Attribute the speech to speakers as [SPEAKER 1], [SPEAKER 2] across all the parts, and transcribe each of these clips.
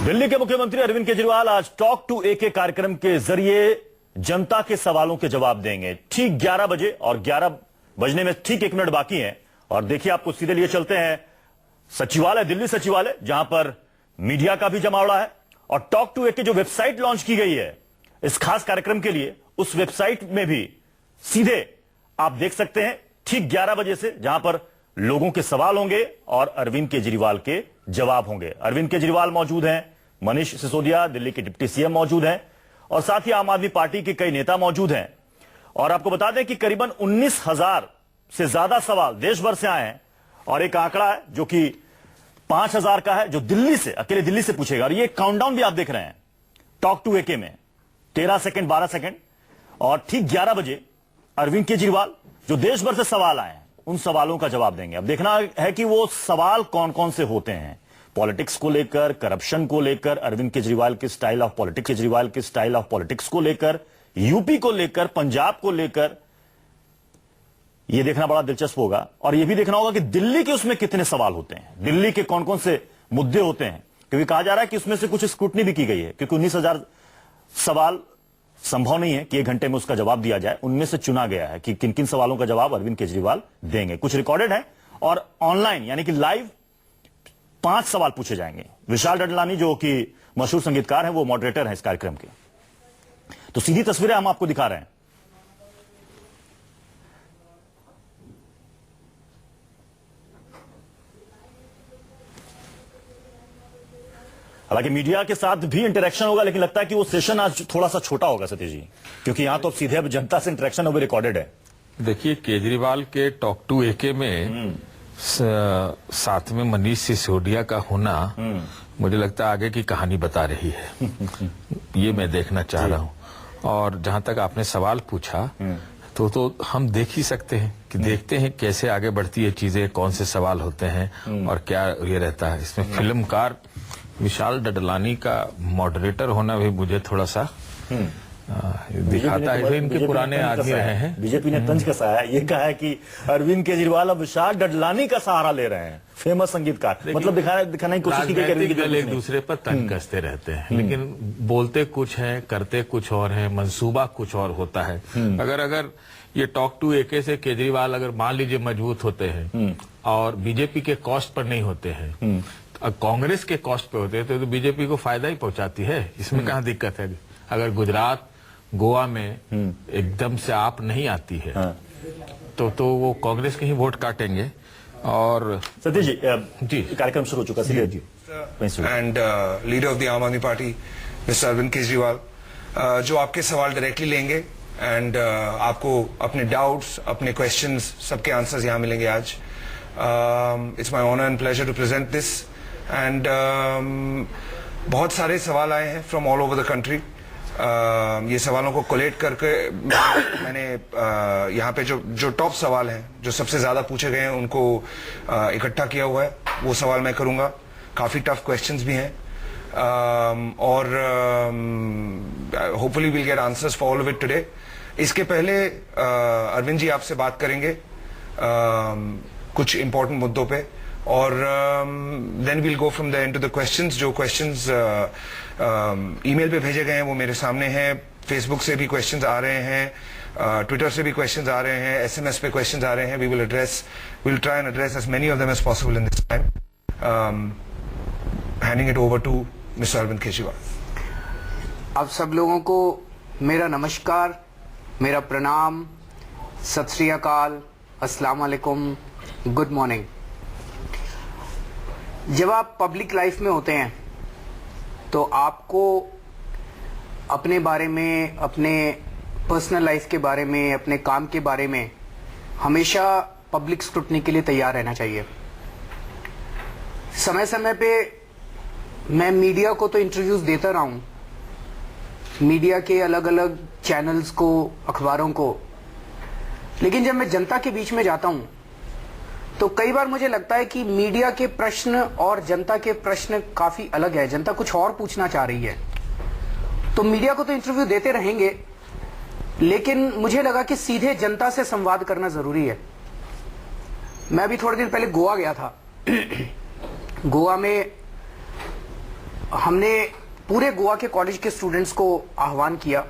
[SPEAKER 1] दिल्ली के मुख्यमंत्री अरविंद केजरीवाल आज टॉक टू ए के कार्यक्रम के जरिए जनता के सवालों के जवाब देंगे। ठीक 11 बजे और 11 बजने में ठीक 1 मिनट बाकी है। और देखिए, आपको सीधे लिए चलते हैं सचिवालय, दिल्ली सचिवालय, जहां पर मीडिया का भी जमावड़ा है। और टॉक टू ए की जो वेबसाइट लॉन्च की गई है इस खास कार्यक्रम के लिए, उस वेबसाइट में भी सीधे आप देख सकते हैं ठीक 11 बजे से, जहां पर लोगों के सवाल होंगे और अरविंद केजरीवाल के जवाब होंगे। अरविंद केजरीवाल मौजूद हैं, मनीष सिसोदिया दिल्ली के डिप्टी सीएम मौजूद हैं और साथ ही आम आदमी पार्टी के कई नेता मौजूद हैं। और आपको बता दें कि करीबन 19,000 से ज्यादा सवाल देश भर से आए हैं और एक आंकड़ा है जो कि 5,000 का है, जो दिल्ली से, अकेले दिल्ली से पूछेगा। और ये काउंटडाउन भी आप देख रहे हैं टॉक टू एके में, 13 सेकंड, 12 सेकंड, और ठीक 11 बजे अरविंद केजरीवाल जो देश भर से सवाल आए हैं उन सवालों का जवाब देंगे। अब देखना है कि वो सवाल कौन कौन से होते हैं। पॉलिटिक्स को लेकर, करप्शन को लेकर, अरविंद केजरीवाल के स्टाइल ऑफ पॉलिटिक्स, केजरीवाल के स्टाइल ऑफ पॉलिटिक्स को लेकर, यूपी को लेकर, पंजाब को लेकर, यह देखना बड़ा दिलचस्प होगा। और यह भी देखना होगा कि दिल्ली के उसमें कितने सवाल होते हैं, दिल्ली के कौन कौन से मुद्दे होते हैं, क्योंकि कहा जा रहा है कि उसमें से कुछ स्क्रूटनी भी की गई है, क्योंकि 19,000 सवाल संभव नहीं है कि 1 घंटे में उसका जवाब दिया जाए। उनमें से चुना गया है कि किन किन सवालों का जवाब अरविंद केजरीवाल देंगे। कुछ रिकॉर्डेड है और ऑनलाइन यानी कि लाइव 5 सवाल पूछे जाएंगे। विशाल डडलानी जो कि मशहूर संगीतकार हैं, वो मॉडरेटर हैं इस कार्यक्रम के। तो सीधी तस्वीरें हम आपको दिखा रहे हैं। हालांकि मीडिया के साथ भी इंटरेक्शन होगा, लेकिन लगता है कि वो सेशन आज थोड़ा सा छोटा होगा सतीश जी, क्योंकि यहां तो अब सीधे अब जनता से इंटरेक्शन वो रिकॉर्डेड है।
[SPEAKER 2] देखिए, केजरीवाल के टॉक टू एके में साथ में मनीष सिसोदिया का होना मुझे लगता है आगे की कहानी बता रही है। ये मैं देखना चाह रहा हूँ। और जहां तक आपने सवाल पूछा तो हम देख ही सकते हैं कि देखते हैं कैसे आगे बढ़ती है चीजें, कौन से सवाल होते हैं और क्या ये रहता है। इसमें फिल्मकार विशाल डडलानी का मॉडरेटर होना भी मुझे थोड़ा सा दिखाता है। इनके पुराने आदमी रहे हैं।
[SPEAKER 1] बीजेपी ने तंज कसा है, ये कहा है कि अरविंद केजरीवाल अब विशाल डडलानी का सहारा ले रहे हैं, फेमस संगीतकार। मतलब दिखाने की कोशिश की गई,
[SPEAKER 2] एक दूसरे पर तंज कसते रहते हैं, लेकिन बोलते कुछ है, करते कुछ और है, मंसूबा कुछ और होता है। अगर ये टॉक टू एके से केजरीवाल अगर मान लीजिए मजबूत होते हैं और बीजेपी के कॉस्ट पर नहीं होते हैं, कांग्रेस के कॉस्ट पे होते हैं, तो बीजेपी को फायदा ही पहुंचाती है। इसमें कहाँ दिक्कत है। अगर गुजरात, गोवा में एकदम से आप नहीं आती है तो वो कांग्रेस के ही वोट काटेंगे। और
[SPEAKER 1] सतीश जी कार्यक्रम शुरू हो चुका है जी।
[SPEAKER 3] एंड लीडर ऑफ द आम आदमी पार्टी मिस्टर अरविंद केजरीवाल जो आपके सवाल डायरेक्टली लेंगे एंड आपको अपने डाउट्स, अपने क्वेश्चंस, सबके आंसर्स यहाँ मिलेंगे आज। It's my honour and pleasure to present this and बहुत सारे सवाल आए हैं from all over the country. ये सवालों को कोलेट करके मैंने यहाँ पे जो टॉप सवाल हैं, जो सबसे ज्यादा पूछे गए हैं, उनको इकट्ठा किया हुआ है। वो सवाल मैं करूंगा। काफी टफ क्वेश्चंस भी हैं और hopefully will get answers for all of it today. इसके पहले अरविंद जी आपसे बात करेंगे कुछ इंपॉर्टेंट मुद्दों पे और then we'll go from the end to the questions. जो क्वेश्चंस ईमेल पे भेजे गए हैं वो मेरे सामने हैं, फेसबुक से भी क्वेश्चंस आ रहे हैं, ट्विटर से भी क्वेश्चंस आ रहे हैं, एसएमएस पे क्वेश्चंस आ रहे हैं। We will try and address as many of them as possible in this time. Handing it over to mister Arvind Kejriwal.
[SPEAKER 4] आप सब लोगों को मेरा नमस्कार, मेरा प्रणाम, सत श्री अकाल, अस्सलाम वालेकुम, गुड मॉर्निंग। जब आप पब्लिक लाइफ में होते हैं तो आपको अपने बारे में, अपने पर्सनल लाइफ के बारे में, अपने काम के बारे में हमेशा पब्लिक स्क्रूटनी के लिए तैयार रहना चाहिए। समय समय पे मैं मीडिया को तो इंटरव्यूज देता रहा हूं, मीडिया के अलग अलग चैनल्स को, अखबारों को, लेकिन जब मैं जनता के बीच में जाता हूं तो कई बार मुझे लगता है कि मीडिया के प्रश्न और जनता के प्रश्न काफी अलग है। जनता कुछ और पूछना चाह रही है, तो मीडिया को तो इंटरव्यू देते रहेंगे, लेकिन मुझे लगा कि सीधे जनता से संवाद करना जरूरी है। मैं अभी थोड़े दिन पहले गोवा गया था। गोवा में हमने पूरे गोवा के कॉलेज के स्टूडेंट्स को आह्वान किया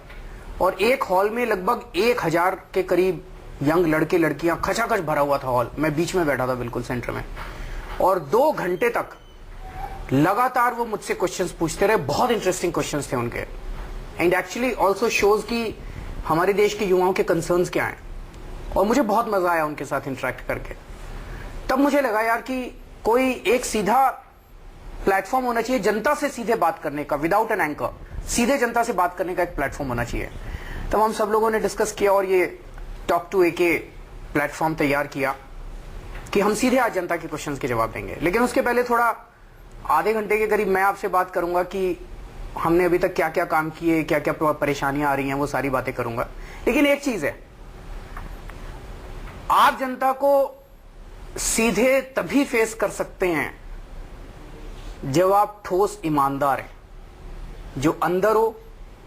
[SPEAKER 4] और एक हॉल में लगभग 1000 के करीब यंग लड़के लड़कियां, खचाखच भरा हुआ था हॉल। मैं बीच में बैठा था बिल्कुल सेंटर में, और 2 घंटे तक लगातार वो मुझसे क्वेश्चंस पूछते रहे। बहुत इंटरेस्टिंग क्वेश्चंस थे उनके, एंड एक्चुअली ऑल्सो शोज कि हमारे देश के युवाओं के कंसर्न्स क्या हैं, और मुझे बहुत मजा आया उनके साथ इंटरेक्ट करके। तब मुझे लगा यार कि कोई एक सीधा प्लेटफॉर्म होना चाहिए जनता से सीधे बात करने का, विदाउट एन एंकर, सीधे जनता से बात करने का एक प्लेटफॉर्म होना चाहिए। तब हम सब लोगों ने डिस्कस किया और ये टॉक टू एके प्लेटफॉर्म तैयार किया कि हम सीधे आज जनता के क्वेश्चंस के जवाब देंगे। लेकिन उसके पहले थोड़ा आधे घंटे के करीब मैं आपसे बात करूंगा कि हमने अभी तक क्या क्या काम किए, क्या क्या परेशानियां आ रही हैं, वो सारी बातें करूंगा। लेकिन एक चीज है, आप जनता को सीधे तभी फेस कर सकते हैं जब आप ठोस ईमानदार हैं, जो अंदर हो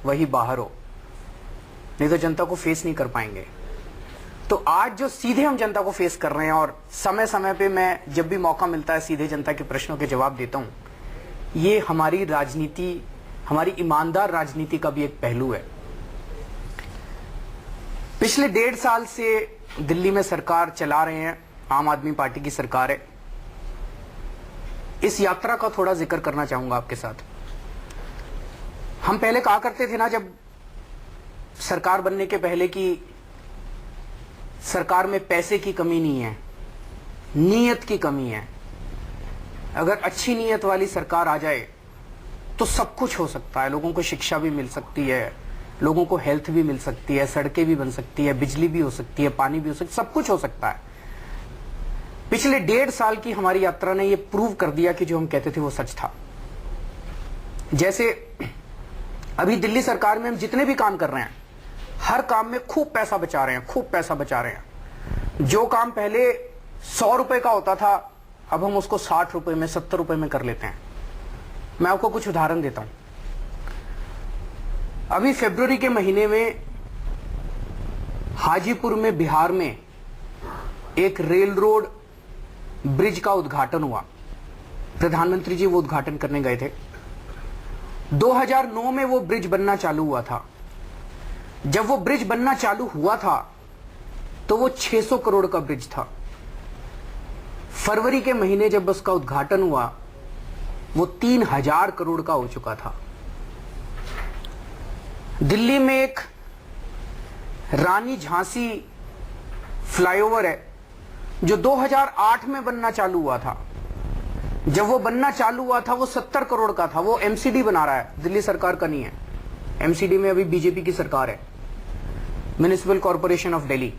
[SPEAKER 4] वही बाहर हो, नहीं तो जनता को फेस नहीं कर पाएंगे। तो आज जो सीधे हम जनता को फेस कर रहे हैं, और समय समय पे मैं जब भी मौका मिलता है सीधे जनता के प्रश्नों के जवाब देता हूं, ये हमारी राजनीति, हमारी ईमानदार राजनीति का भी एक पहलू है। पिछले 1.5 साल से दिल्ली में सरकार चला रहे हैं, आम आदमी पार्टी की सरकार है। इस यात्रा का थोड़ा जिक्र करना चाहूंगा आपके साथ। हम पहले कहा करते थे ना, जब सरकार बनने के पहले, कि सरकार में पैसे की कमी नहीं है, नीयत की कमी है। अगर अच्छी नीयत वाली सरकार आ जाए तो सब कुछ हो सकता है। लोगों को शिक्षा भी मिल सकती है, लोगों को हेल्थ भी मिल सकती है, सड़कें भी बन सकती है, बिजली भी हो सकती है, पानी भी हो सकता है, सब कुछ हो सकता है। पिछले 1.5 साल की हमारी यात्रा ने यह प्रूव कर दिया कि जो हम कहते थे वो सच था। जैसे अभी दिल्ली सरकार में हम जितने भी काम कर रहे हैं, हर काम में खूब पैसा बचा रहे हैं, खूब पैसा बचा रहे हैं। जो काम पहले 100 रुपए का होता था, अब हम उसको 60 रुपए में, 70 रुपए में कर लेते हैं। मैं आपको कुछ उदाहरण देता हूं। अभी फरवरी के महीने में हाजीपुर में, बिहार में एक रेल रोड ब्रिज का उद्घाटन हुआ। प्रधानमंत्री जी वो उद्घाटन करने गए थे। 2009 में वो ब्रिज बनना चालू हुआ था। जब वो ब्रिज बनना चालू हुआ था तो वो 600 करोड़ का ब्रिज था। फरवरी के महीने जब उसका उद्घाटन हुआ, वो 3000 करोड़ का हो चुका था। दिल्ली में एक रानी झांसी फ्लाईओवर है जो 2008 में बनना चालू हुआ था। जब वो बनना चालू हुआ था वो 70 करोड़ का था। वो एमसीडी बना रहा है, दिल्ली सरकार का नहीं है। एमसीडी में अभी बीजेपी की सरकार है, म्युनिसिपल कॉर्पोरेशन ऑफ दिल्ली।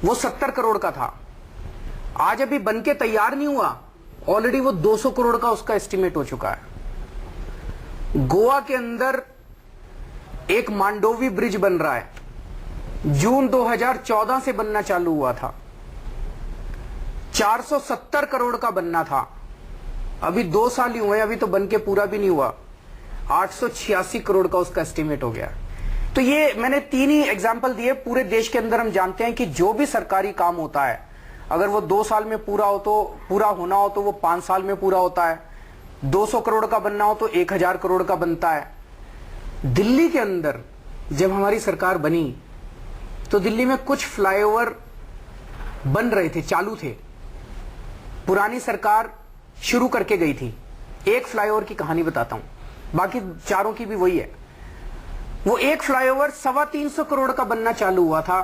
[SPEAKER 4] वो 70 करोड़ का था। आज अभी बनके तैयार नहीं हुआ, ऑलरेडी वो 200 करोड़ का उसका एस्टिमेट हो चुका है। गोवा के अंदर एक मांडोवी ब्रिज बन रहा है, जून 2014 से बनना चालू हुआ था। 470 करोड़ का बनना था, अभी 2 साल ही हुए, अभी तो बन के पूरा भी नहीं हुआ। 886 करोड़ का उसका एस्टिमेट हो गया। तो ये मैंने 3 ही एग्जाम्पल दिए। पूरे देश के अंदर हम जानते हैं कि जो भी सरकारी काम होता है, अगर वो 2 साल में पूरा हो तो, पूरा होना हो तो वो 5 साल में पूरा होता है। 200 करोड़ का बनना हो तो 1000 करोड़ का बनता है। दिल्ली के अंदर जब हमारी सरकार बनी तो दिल्ली में कुछ फ्लाईओवर बन रहे थे, चालू थे। पुरानी सरकार शुरू करके गई थी। एक फ्लाईओवर की कहानी बताता हूं, बाकी चारों की भी वही है। वो एक फ्लाईओवर 325 करोड़ का बनना चालू हुआ था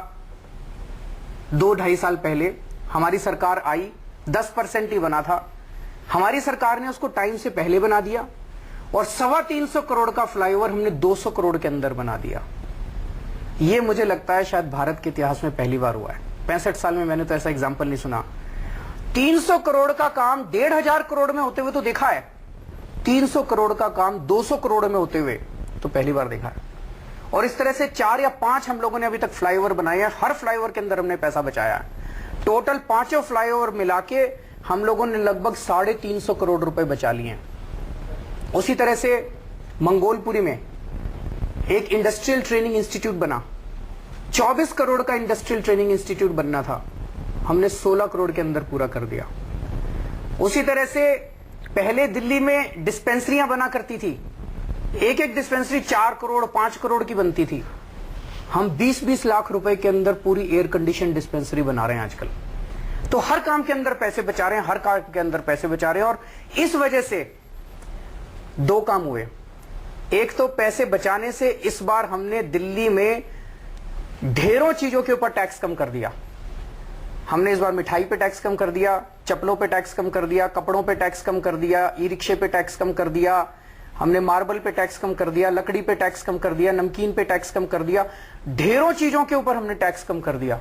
[SPEAKER 4] 2-2.5 साल पहले। हमारी सरकार आई, 10% ही बना था। हमारी सरकार ने उसको टाइम से पहले बना दिया और 325 करोड़ का फ्लाईओवर हमने 200 करोड़ के अंदर बना दिया। ये मुझे लगता है शायद भारत के इतिहास में पहली बार हुआ है। 65 साल में मैंने तो ऐसा एग्जाम्पल नहीं सुना। 300 करोड़ का काम 1500 करोड़ में होते हुए तो देखा है, 300 करोड़ का काम 200 करोड़ में होते हुए तो पहली बार देखा है। और इस तरह से 4 या 5 हम लोगों ने अभी तक फ्लाईओवर बनाए हैं। हर फ्लाईओवर के अंदर हमने पैसा बचाया है। टोटल 5 फ्लाईओवर मिला के हम लोगों ने लगभग 350 करोड़ रुपए बचा लिए हैं। उसी तरह से मंगोलपुरी में एक इंडस्ट्रियल ट्रेनिंग इंस्टीट्यूट बना। 24 करोड़ का इंडस्ट्रियल ट्रेनिंग इंस्टीट्यूट बनना था, हमने 16 करोड़ के अंदर पूरा कर दिया। उसी तरह से पहले दिल्ली में डिस्पेंसरियां बना करती थी, एक एक डिस्पेंसरी 4 करोड़ 5 करोड़ की बनती थी। हम 20-20 लाख रुपए के अंदर पूरी एयर कंडीशन डिस्पेंसरी बना रहे हैं आजकल। तो हर काम के अंदर पैसे बचा रहे हैं, हर काम के अंदर पैसे बचा रहे हैं। और इस वजह से 2 काम हुए। एक तो पैसे बचाने से इस बार हमने दिल्ली में ढेरों चीजों के ऊपर टैक्स कम कर दिया। हमने इस बार मिठाई पे टैक्स कम कर दिया, चप्पलों पे टैक्स कम कर दिया, कपड़ों पे टैक्स कम कर दिया, ई रिक्शे पे टैक्स कम कर दिया, हमने मार्बल पे टैक्स कम कर दिया, लकड़ी पे टैक्स कम कर दिया, नमकीन पे टैक्स कम कर दिया। ढेरों चीजों के ऊपर हमने टैक्स कम कर दिया।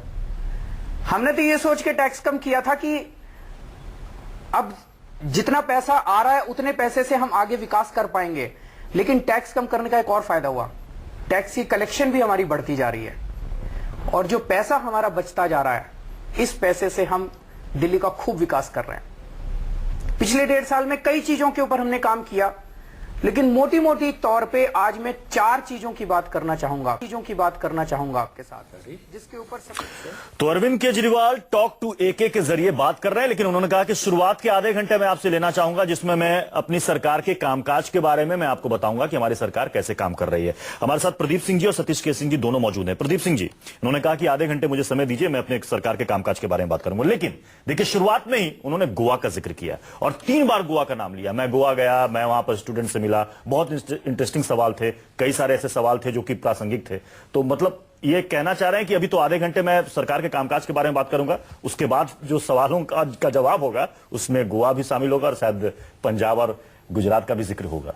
[SPEAKER 4] हमने तो ये सोच के टैक्स कम किया था कि अब जितना पैसा आ रहा है उतने पैसे से हम आगे विकास कर पाएंगे। लेकिन टैक्स कम करने का एक और फायदा हुआ, टैक्स की कलेक्शन भी हमारी बढ़ती जा रही है और जो पैसा हमारा बचता जा रहा है, इस पैसे से हम दिल्ली का खूब विकास कर रहे हैं। पिछले 1.5 साल में कई चीजों के ऊपर हमने काम किया, लेकिन मोटी मोटी तौर पे आज मैं 4 चीजों की बात करना चाहूंगा आपके साथ, जिसके ऊपर सबसे।
[SPEAKER 1] तो Arvind Kejriwal talk to AK के जरिए बात कर रहे हैं, लेकिन उन्होंने कहा कि शुरुआत के आधे घंटे में आपसे लेना चाहूंगा जिसमें मैं अपनी सरकार के कामकाज के बारे में मैं आपको बताऊंगा कि हमारी सरकार कैसे काम कर रही है। हमारे साथ प्रदीप सिंह जी और सतीश के सिंह जी दोनों मौजूद हैं। प्रदीप सिंह जी, उन्होंने कहा कि आधे घंटे मुझे समय दीजिए, मैं अपने सरकार के कामकाज के बारे में बात करूंगा। लेकिन देखिए, शुरुआत में ही उन्होंने गोवा का जिक्र किया और 3 बार गोवा का नाम लिया। मैं गोवा गया, मैं वहां पर स्टूडेंट से मिला, बहुत इंटरेस्टिंग सवाल थे, कई सारे ऐसे सवाल थे जो कि प्रासंगिक थे। तो मतलब ये कहना चाह रहे हैं कि अभी तो आधे घंटे में सरकार के कामकाज के बारे में बात करूंगा, उसके बाद जो सवालों का जवाब होगा उसमें गोवा भी शामिल होगा और शायद पंजाब और गुजरात का भी जिक्र होगा।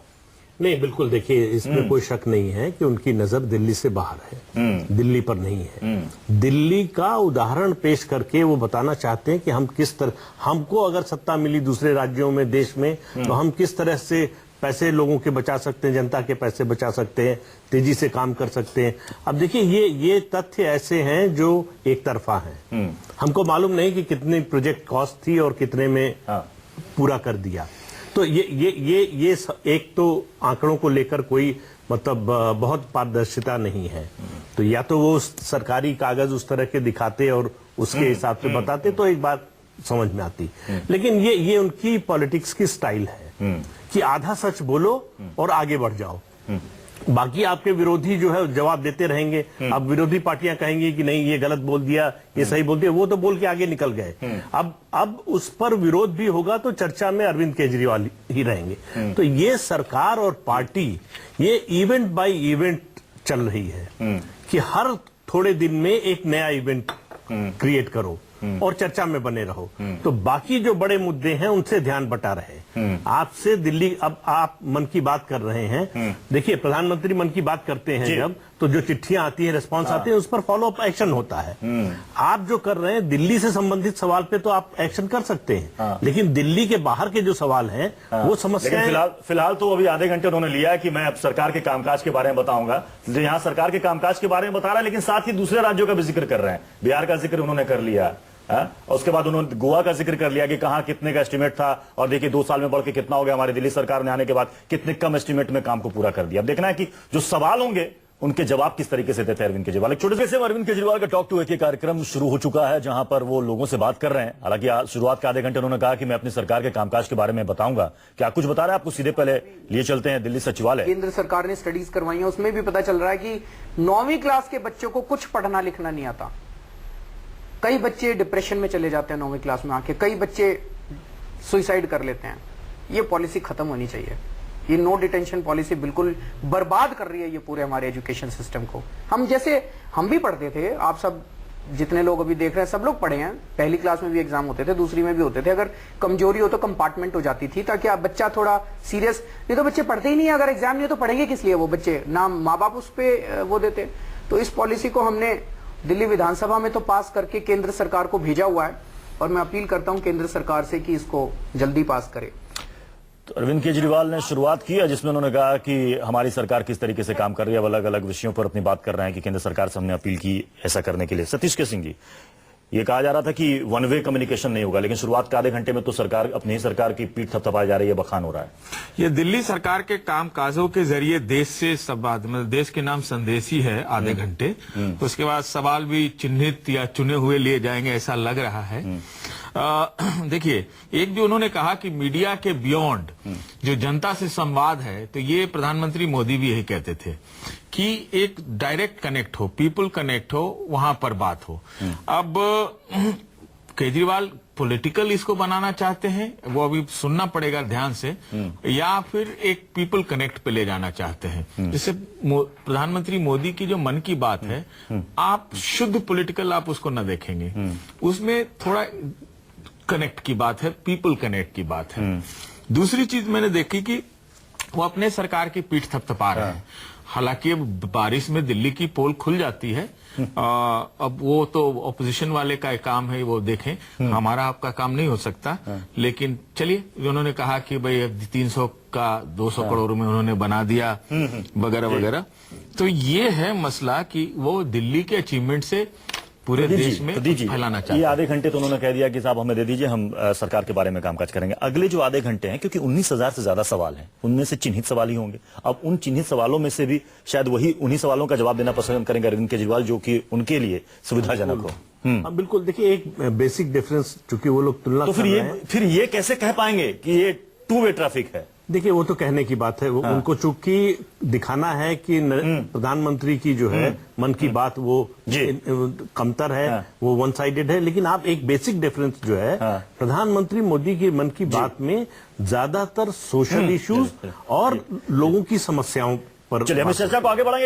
[SPEAKER 5] नहीं, बिल्कुल, देखिए, इसमें कोई शक नहीं है कि उनकी नजर दिल्ली से बाहर है, दिल्ली पर नहीं है। दिल्ली का उदाहरण पेश करके वो बताना चाहते हैं कि हम किस तरह, हमको अगर सत्ता मिली दूसरे राज्यों में, देश में, तो हम किस तरह से पैसे लोगों के बचा सकते हैं, जनता के पैसे बचा सकते हैं, तेजी से काम कर सकते हैं। अब देखिए, ये तथ्य ऐसे हैं जो एक तरफा हैं। हमको मालूम नहीं कि कितनी प्रोजेक्ट कॉस्ट थी और कितने में पूरा कर दिया। तो ये एक तो आंकड़ों को लेकर कोई मतलब बहुत पारदर्शिता नहीं है। तो या तो वो सरकारी कागज उस तरह के दिखाते और उसके हिसाब से बताते तो एक बात समझ में आती। लेकिन ये उनकी पॉलिटिक्स की स्टाइल है कि आधा सच बोलो और आगे बढ़ जाओ, बाकी आपके विरोधी जो है जवाब देते रहेंगे। अब विरोधी पार्टियां कहेंगी कि नहीं, ये गलत बोल दिया, ये सही बोल दिया, वो तो बोल के आगे निकल गए। अब उस पर विरोध भी होगा तो चर्चा में अरविंद केजरीवाल ही रहेंगे। तो ये सरकार और पार्टी ये इवेंट बाय इवेंट चल रही है कि हर थोड़े दिन में एक नया इवेंट क्रिएट करो और चर्चा में बने रहो। तो बाकी जो बड़े मुद्दे हैं उनसे ध्यान बटा रहे। आपसे दिल्ली, अब आप मन की बात कर रहे हैं, देखिए प्रधानमंत्री मन की बात करते हैं जब, तो जो चिट्ठियां आती हैं, रिस्पांस आते हैं, उस पर फॉलो अप एक्शन होता है। आप जो कर रहे हैं दिल्ली से संबंधित सवाल पे तो आप एक्शन कर सकते हैं, लेकिन दिल्ली के बाहर के जो सवाल हैं वो समस्या।
[SPEAKER 1] फिलहाल तो अभी आधे घंटे उन्होंने लिया है कि मैं अब सरकार के कामकाज के बारे में बताऊंगा। यहाँ सरकार के कामकाज के बारे में बता रहा है, लेकिन साथ ही दूसरे राज्यों का भी जिक्र कर रहे हैं। बिहार का जिक्र उन्होंने कर लिया, और उसके बाद उन्होंने गोवा का जिक्र कर लिया कि कहां कितने का एस्टीमेट था और देखिए 2 साल में बढ़ के कितना हो गया। हमारी दिल्ली सरकार ने आने के बाद कितने कम एस्टीमेट में काम को पूरा कर दिया। अब देखना है कि जो सवाल होंगे उनके जवाब किस तरीके से देते हैं अरविंद केजरीवाल। एक छोटे से अरविंद केजरीवाल का टॉक टू एके कार्यक्रम शुरू हो चुका है, जहां पर वो लोगों से बात कर रहे हैं। हालांकि शुरुआत के आधे घंटे उन्होंने कहा कि मैं अपनी सरकार के कामकाज के बारे में बताऊंगा। क्या कुछ बता रहे हैं आपको? सीधे पहले लिए चलते हैं दिल्ली सचिवालय।
[SPEAKER 4] केंद्र सरकार ने स्टडीज करवाई है, उसमें भी पता चल रहा है कि 9वीं क्लास के बच्चों को कुछ पढ़ना लिखना नहीं आता। कई बच्चे डिप्रेशन में चले जाते हैं 9वीं क्लास में आके, कई बच्चे सुसाइड कर लेते हैं। ये पॉलिसी खत्म होनी चाहिए। ये नो डिटेंशन पॉलिसी बिल्कुल बर्बाद कर रही है ये पूरे हमारे एजुकेशन सिस्टम को। हम भी पढ़ते थे, आप सब जितने लोग अभी देख रहे हैं सब लोग पढ़े हैं। पहली क्लास में भी एग्जाम होते थे, दूसरी में भी होते थे। अगर कमजोरी हो तो कंपार्टमेंट हो जाती थी, ताकि आप बच्चा थोड़ा सीरियस, नहीं तो बच्चे पढ़ते ही नहीं। अगर एग्जाम नहीं हो तो पढ़ेंगे किस लिए वो बच्चे, ना माँ बाप उस पर वो देते। तो इस पॉलिसी को हमने दिल्ली विधानसभा में तो पास करके केंद्र सरकार को भेजा हुआ है, और मैं अपील करता हूं केंद्र सरकार से कि इसको जल्दी पास करे।
[SPEAKER 1] तो अरविंद केजरीवाल ने शुरुआत की है जिसमें उन्होंने कहा कि हमारी सरकार किस तरीके से काम कर रही है। अलग अलग विषयों पर अपनी बात कर रहे हैं कि केंद्र सरकार से हमने अपील की ऐसा करने के लिए। सतीश के सिंह जी, ये कहा जा रहा था कि वन वे कम्युनिकेशन नहीं होगा, लेकिन शुरुआत के आधे घंटे में तो सरकार अपनी ही सरकार की पीठ थपथपाई जा रही है, बखान हो रहा है।
[SPEAKER 2] ये दिल्ली सरकार के कामकाजों के जरिए देश से संवाद, मतलब देश के नाम संदेश ही है आधे घंटे। तो उसके बाद सवाल भी चिन्हित या चुने हुए लिए जाएंगे ऐसा लग रहा है। देखिए, एक जो उन्होंने कहा कि मीडिया के बियॉन्ड जो जनता से संवाद है, तो ये प्रधानमंत्री मोदी भी यही कहते थे कि एक डायरेक्ट कनेक्ट हो, पीपल कनेक्ट हो, वहां पर बात हो। अब केजरीवाल पॉलिटिकल इसको बनाना चाहते हैं, वो अभी सुनना पड़ेगा ध्यान से, या फिर एक पीपल कनेक्ट पे ले जाना चाहते हैं। जैसे प्रधानमंत्री मोदी की जो मन की बात है, आप शुद्ध पॉलिटिकल आप उसको न देखेंगे, उसमें थोड़ा कनेक्ट की बात है, पीपल कनेक्ट की बात है। दूसरी चीज मैंने देखी कि वो अपने सरकार की पीठ थपथपा रहे हैं। हालांकि अब बारिश में दिल्ली की पोल खुल जाती है, अब वो तो ऑपोजिशन वाले का काम है, वो देखें, हमारा आपका काम नहीं हो सकता। लेकिन चलिए, उन्होंने कहा कि भाई 300 का 200 करोड़ में उन्होंने बना दिया वगैरह वगैरह। तो ये है मसला कि वो दिल्ली के अचीवमेंट से पूरे देश में फैलाना चाहते हैं।
[SPEAKER 1] ये आधे घंटे तो उन्होंने कह दिया कि साहब हमें दे दीजिए, हम सरकार के बारे में कामकाज करेंगे। अगले जो आधे घंटे हैं, क्योंकि 19,000 से ज्यादा सवाल हैं, उनमें से चिन्हित सवाल ही होंगे। अब उन चिन्हित सवालों में से भी शायद उन्हीं सवालों का जवाब देना पसंद करेंगे अरविंद केजरीवाल, जो कि उनके लिए सुविधाजनक हो।
[SPEAKER 5] हाँ, बिल्कुल। देखिए, एक बेसिक डिफरेंस, चूंकि वो लोग तुलना
[SPEAKER 1] तो फिर ये कैसे कह पाएंगे कि ये टू वे ट्रैफिक है?
[SPEAKER 5] देखिए, वो तो कहने की बात है, वो उनको चूंकि दिखाना है कि प्रधानमंत्री की जो है मन की बात वो कमतर है, वो वन साइडेड है। लेकिन आप एक बेसिक डिफरेंस जो है, प्रधानमंत्री मोदी की मन की बात में ज्यादातर सोशल इश्यूज और लोगों की समस्याओं पर।
[SPEAKER 1] चलिए हम इस चर्चा को आगे बढ़ाएंगे।